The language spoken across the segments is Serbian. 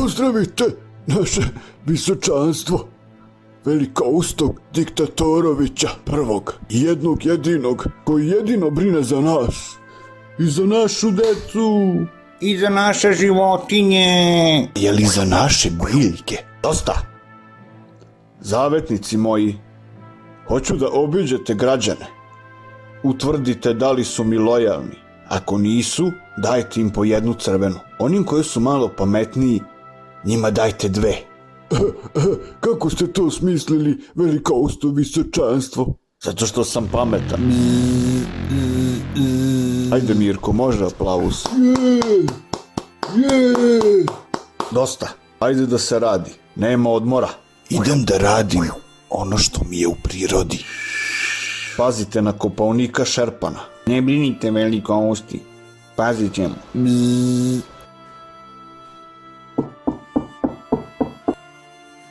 Pozdravite naše visočanstvo, velikoustog diktatorovića prvog, jednog jedinog, koji jedino brine za nas i za našu decu. I za naše životinje. Je li za naše biljke? Dosta. Zavetnici moji, hoću da obiđete građane. Utvrdite da li su mi lojalni. Ako nisu, dajte im po jednu crvenu. Onim koji su malo pametniji, njima dajte 2. Kako ste to smislili, velikousto visočanstvo? Zato što sam pametan. Ajde Mirko, može aplauz. Dosta, ajde da se radi, nema odmora. Idem da radim ono što mi je u prirodi. Pazite na kopaonika Šerpana. Ne brinite, velikousti. Pazit ćemo.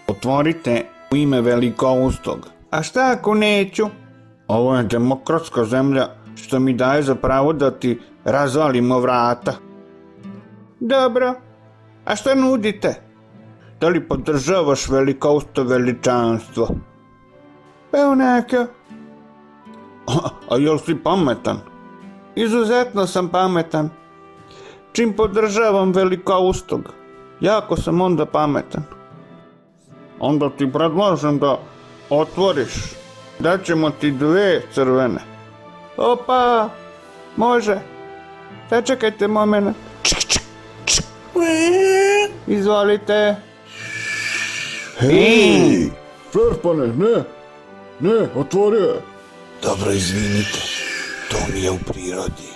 Otvorite u ime velikoustog. A šta ako neću? Ovo je demokratska zemlja što mi daje za pravo da ti razvalimo vrata. Dobro. A šta nudite? Da li podržavaš velikousto veličanstvo? Evo neka. A jel si pametan? Izuzetno sam pametan. Čim podržavam velikoustog, jako sam onda pametan. Onda ti predlažem da otvoriš. Daćemo ti 2 crvene. Opa, može. Sačekajte moment. Izvolite. Hej, Šerpane, ne, otvorio je. Dobro, izvinite, to mi je u prirodi.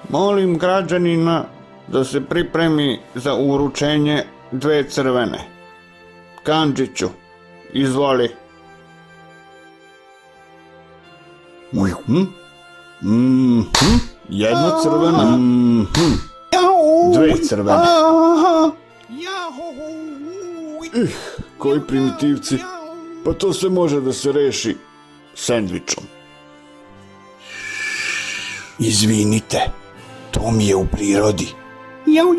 Molim građanina da se pripremi za uručenje 2 crvene. Kandžiću, izvoli. Jedna crvena. 2 crvene. Koji primitivci. Pa to sve može da se reši sendvičom. Izvinite, to mi je u prirodi. Jau.